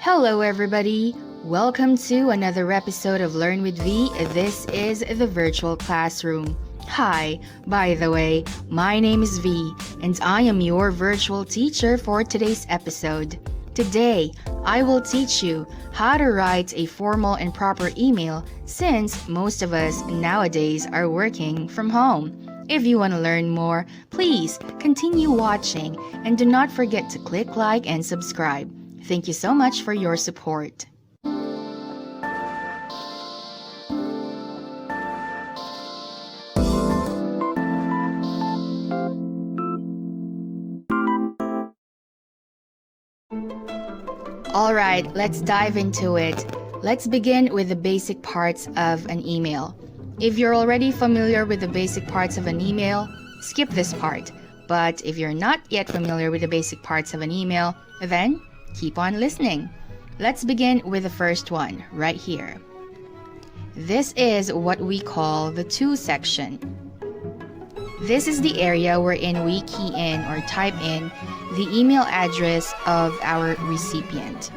Hello, everybody. Welcome to another episode of Learn with V. This is the virtual classroom. Hi, by the way, my name is V, and I am your virtual teacher for today's episode. Today, I will teach you how to write a formal and proper email since most of us nowadays are working from home. If you want to learn more, please continue watching and do not forget to click like and subscribe. Thank you so much for your support. Alright, let's dive into it. Let's begin with the basic parts of an email. If you're already familiar with the basic parts of an email, skip this part. But if you're not yet familiar with the basic parts of an email, then keep on listening. Let's begin with the first one, right here. This is what we call the to section. This is the area wherein we key in or type in the email address of our recipient.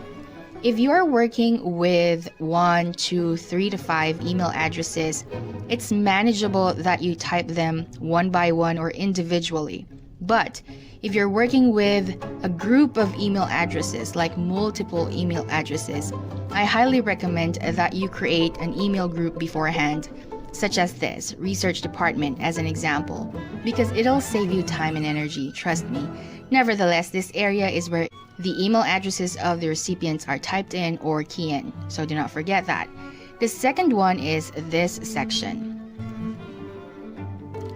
If you're working with 1, 2, 3 to 5 email addresses, it's manageable that you type them one by one or individually. But if you're working with a group of email addresses, like multiple email addresses, I highly recommend that you create an email group beforehand, such as this, research department as an example, because it'll save you time and energy, trust me. Nevertheless, this area is where the email addresses of the recipients are typed in or key in, so do not forget that. The second one is this section.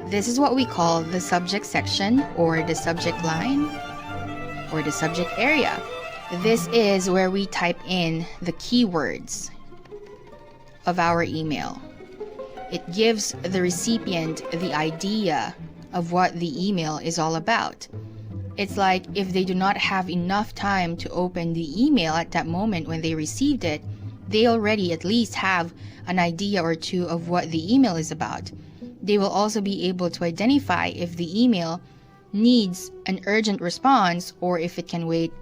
This is what we call the subject section or the subject line or the subject area. This is where we type in the keywords of our email. It gives the recipient the idea of what the email is all about. It's like if they do not have enough time to open the email at that moment when they received it, they already at least have an idea or two of what the email is about. They will also be able to identify if the email needs an urgent response or if it can wait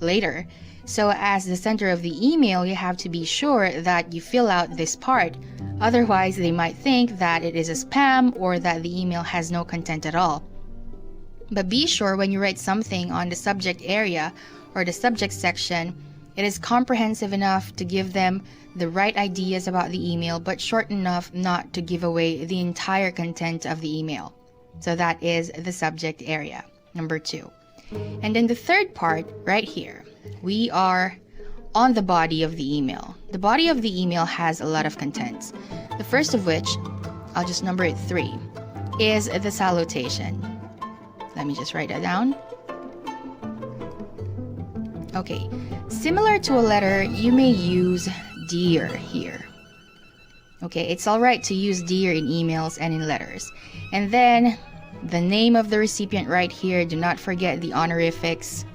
later. So as the center of the email, you have to be sure that you fill out this part. Otherwise, they might think that it is a spam or that the email has no content at all. But be sure when you write something on the subject area or the subject section, it is comprehensive enough to give them the right ideas about the email, but short enough not to give away the entire content of the email. So that is the subject area, number 2. And then the third part, right here, we are on the body of the email. The body of the email has a lot of contents. The first of which, I'll just number it 3, is the salutation. Let me just write that down. Okay, similar to a letter, you may use dear here. Okay, it's alright to use dear in emails and in letters. And then the name of the recipient right here, do not forget the honorifics.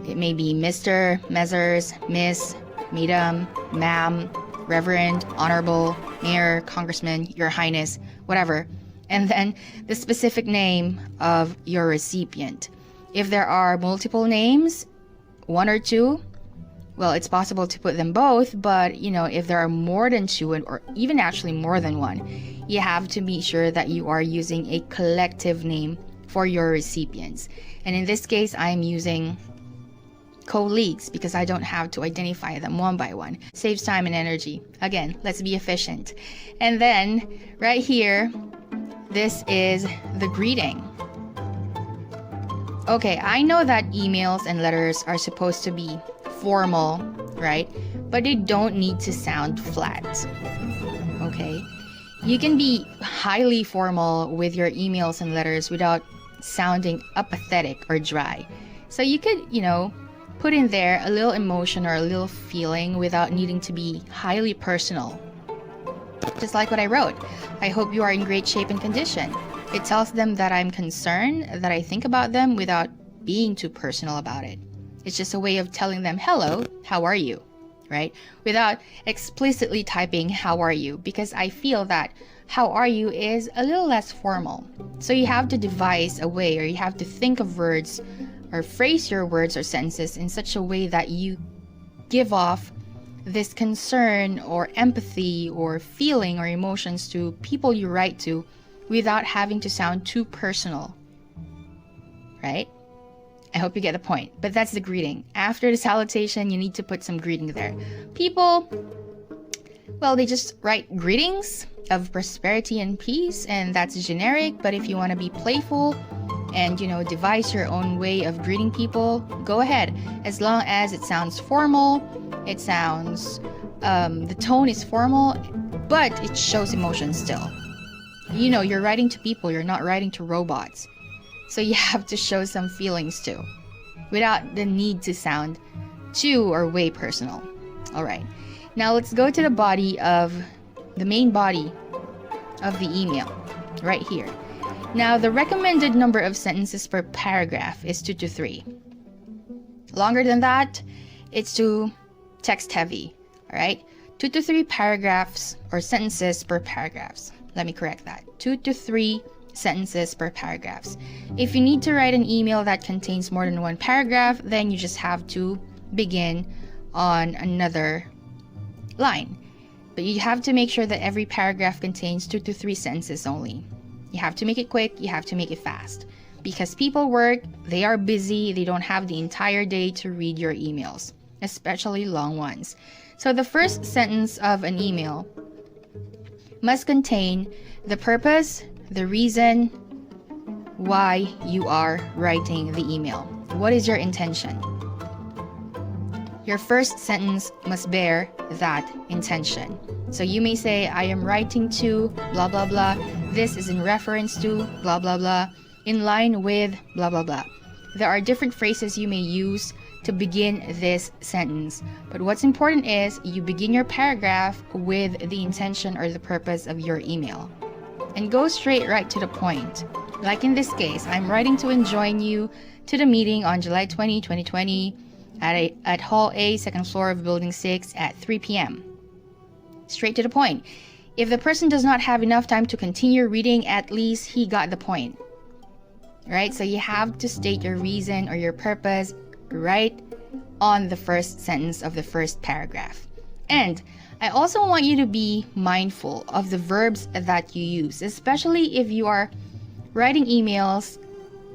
It may be Mr., Messrs., Miss, Madam, Ma'am, Reverend, Honorable, Mayor, Congressman, Your Highness, whatever. And then the specific name of your recipient. If there are multiple names, 1 or 2, well, it's possible to put them both, but if there are more than 2 or even actually more than 1, you have to be sure that you are using a collective name for your recipients. And in this case, I'm using colleagues because I don't have to identify them one by one. Saves time and energy. Again, let's be efficient. And then right here, this is the greeting. Okay, I know that emails and letters are supposed to be formal, right? But they don't need to sound flat. Okay? You can be highly formal with your emails and letters without sounding apathetic or dry. So you could, put in there a little emotion or a little feeling without needing to be highly personal. Just like what I wrote. I hope you are in great shape and condition. It tells them that I'm concerned, that I think about them without being too personal about it. It's just a way of telling them, hello, how are you? Right? Without explicitly typing, how are you? Because I feel that how are you is a little less formal. So you have to devise a way, or you have to think of words or phrase your words or sentences in such a way that you give off this concern or empathy or feeling or emotions to people you write to without having to sound too personal, right? I hope you get the point. But that's the greeting. After the salutation, you need to put some greeting there. People, well, they just write greetings of prosperity and peace, and that's generic. But if you want to be playful and, devise your own way of greeting people, go ahead. As long as it sounds formal, it sounds, the tone is formal, but it shows emotion still. You're writing to people, you're not writing to robots. So you have to show some feelings too, without the need to sound too or way personal. All right. Now let's go to the main body of the email, right here. Now the recommended number of sentences per paragraph is 2 to 3. Longer than that, it's too text heavy. All right. 2 to 3 paragraphs or sentences per paragraphs. Let me correct that. 2 to 3 sentences per paragraphs. If you need to write an email that contains more than one paragraph, then you just have to begin on another line. But you have to make sure that every paragraph contains 2 to 3 sentences only. You have to make it quick, you have to make it fast. Because people work, they are busy, they don't have the entire day to read your emails, especially long ones. So the first sentence of an email must contain the purpose, the reason why you are writing the email. What is your intention? Your first sentence must bear that intention. So you may say, I am writing to blah, blah, blah. This is in reference to blah, blah, blah. In line with blah, blah, blah. There are different phrases you may use to begin this sentence. But what's important is you begin your paragraph with the intention or the purpose of your email. And go straight right to the point. Like in this case, I'm writing to enjoin you to the meeting on July 20, 2020 at Hall A, second floor of Building 6 at 3 p.m. Straight to the point. If the person does not have enough time to continue reading, at least he got the point. Right? So you have to state your reason or your purpose right on the first sentence of the first paragraph. And I also want you to be mindful of the verbs that you use, especially if you are writing emails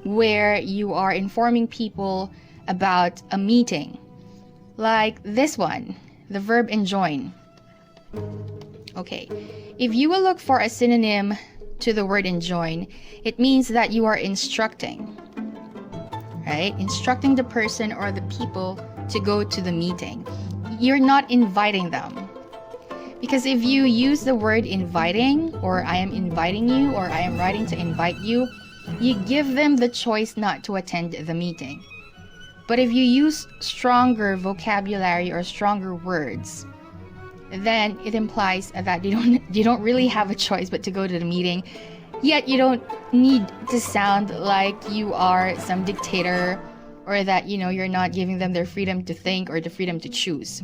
where you are informing people about a meeting. Like this one, the verb enjoin. Okay, if you will look for a synonym to the word enjoin, it means that you are instructing, right? Instructing the person or the people to go to the meeting. You're not inviting them. Because if you use the word inviting, or I am inviting you, or I am writing to invite you, you give them the choice not to attend the meeting. But if you use stronger vocabulary or stronger words, then it implies that you don't really have a choice but to go to the meeting. Yet you don't need to sound like you are some dictator, or that you're not giving them their freedom to think or the freedom to choose.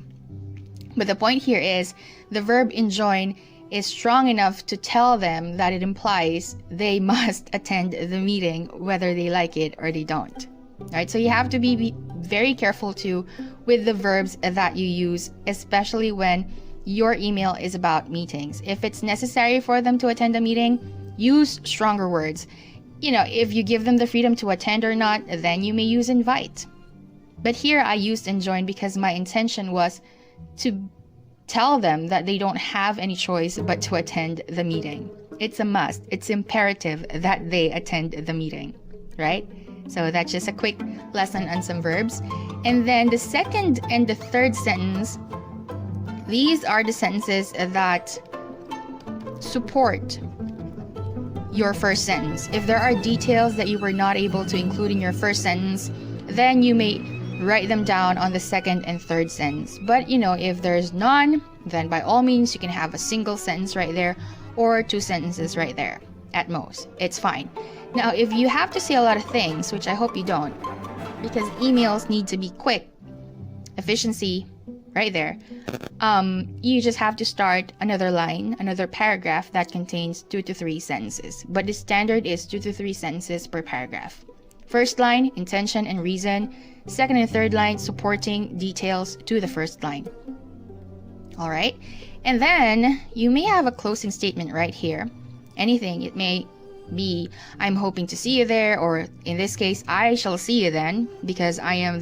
But the point here is the verb enjoin is strong enough to tell them that it implies they must attend the meeting whether they like it or they don't. Right? So you have to be very careful too with the verbs that you use, especially when your email is about meetings. If it's necessary for them to attend a meeting, use stronger words. If you give them the freedom to attend or not, then you may use invite. But here I used enjoin because my intention was to tell them that they don't have any choice but to attend the meeting. It's a must. It's imperative that they attend the meeting, right? So that's just a quick lesson on some verbs. And then the second and the third sentence, these are the sentences that support your first sentence. If there are details that you were not able to include in your first sentence, then you may write them down on the second and third sentence. But if there's none, then by all means you can have a single sentence right there or 2 sentences right there at most. It's fine. Now if you have to say a lot of things, which I hope you don't, because emails need to be quick, efficiency right there, you just have to start another line, another paragraph that contains 2 to 3 sentences. But the standard is 2 to 3 sentences per paragraph. First line, intention and reason. Second and third line, supporting details to the first line. All right. And then you may have a closing statement right here. Anything. It may be, I'm hoping to see you there, or in this case, I shall see you then, because I am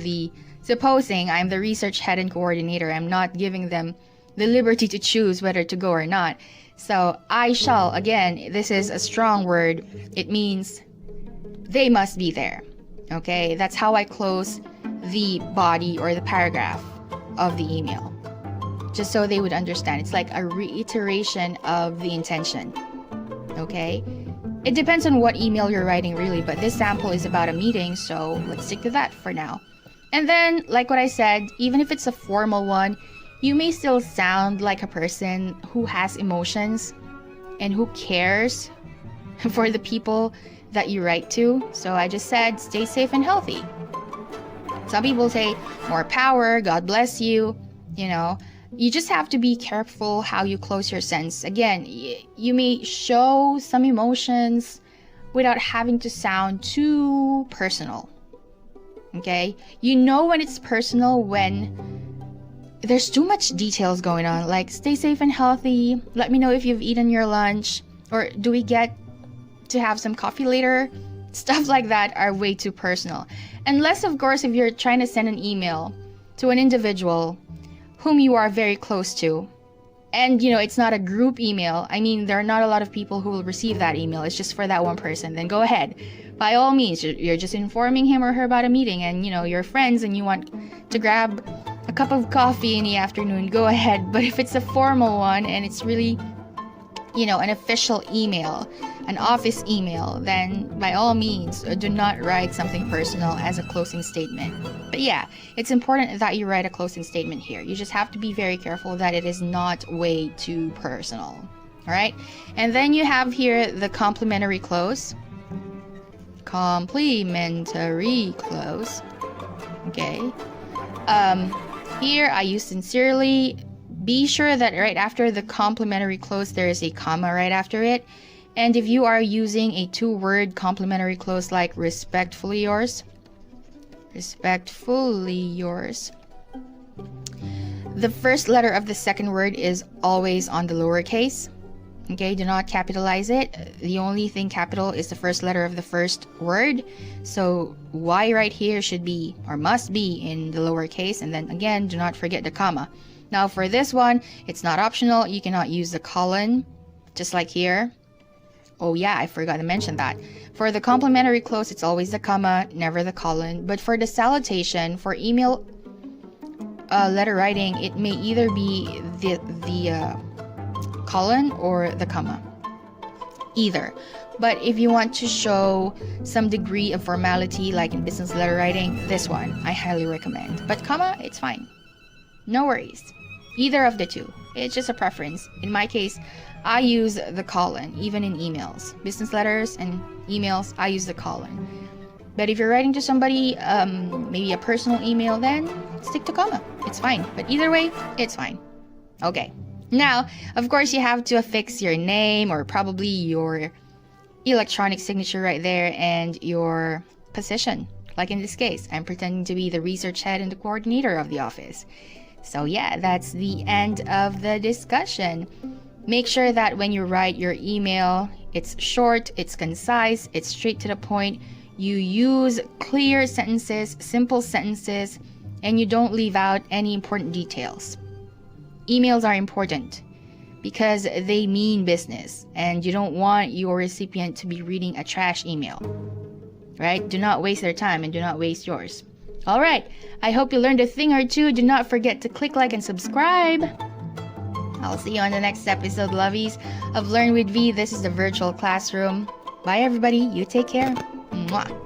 supposing I'm the research head and coordinator. I'm not giving them the liberty to choose whether to go or not. So I shall, again, this is a strong word. It means they must be there. Okay, that's how I close the body or the paragraph of the email. Just so they would understand. It's like a reiteration of the intention. Okay? It depends on what email you're writing really, but this sample is about a meeting, so let's stick to that for now. And then, like what I said, even if it's a formal one, you may still sound like a person who has emotions and who cares for the people that you write to. So I just said, stay safe and healthy. Some people say, more power, God bless you, you know. You just have to be careful how you close your sentence. Again, you may show some emotions without having to sound too personal. Okay? You know when it's personal when there's too much details going on. Like, stay safe and healthy. Let me know if you've eaten your lunch. Or do we get to have some coffee later? Stuff like that are way too personal. Unless, of course, if you're trying to send an email to an individual whom you are very close to, and you know it's not a group email. I mean, there are not a lot of people who will receive that email. It's just for that one person. Then go ahead, by all means. You're just informing him or her about a meeting, and you know you're friends and you want to grab a cup of coffee in the afternoon, go ahead. But if it's a formal one and it's really, you know, an official email, an office email, then by all means do not write something personal as a closing statement. But yeah, it's important that you write a closing statement here. You just have to be very careful that it is not way too personal. All right? And then you have here the complimentary close. Complimentary close. Okay. Here I use sincerely. Be sure that right after the complimentary close there is a comma right after it. And if you are using a two-word complimentary close like respectfully yours, the first letter of the second word is always on the lowercase. Okay, do not capitalize it. The only thing capital is the first letter of the first word. So Y right here should be or must be in the lowercase. And then again, do not forget the comma. Now for this one, it's not optional. You cannot use the colon, just like here. Oh yeah, I forgot to mention that. For the complimentary close, it's always the comma, never the colon. But for the salutation, for email letter writing, it may either be the colon or the comma. Either. But if you want to show some degree of formality, like in business letter writing, this one I highly recommend. But comma, it's fine. No worries. Either of the two. It's just a preference. In my case, I use the colon, even in emails. Business letters and emails, I use the colon. But if you're writing to somebody, maybe a personal email, then stick to comma. It's fine. But either way, it's fine. Okay. Now, of course, you have to affix your name or probably your electronic signature right there and your position. Like in this case, I'm pretending to be the research head and the coordinator of the office. So yeah, that's the end of the discussion. Make sure that when you write your email, it's short, it's concise, it's straight to the point. You use clear sentences, simple sentences, and you don't leave out any important details. Emails are important because they mean business, and you don't want your recipient to be reading a trash email, right? Do not waste their time and do not waste yours. All right, I hope you learned a thing or two. Do not forget to click like and subscribe. I'll see you on the next episode, lovies, of Learn with V. This is the virtual classroom. Bye, everybody. You take care. Mwah.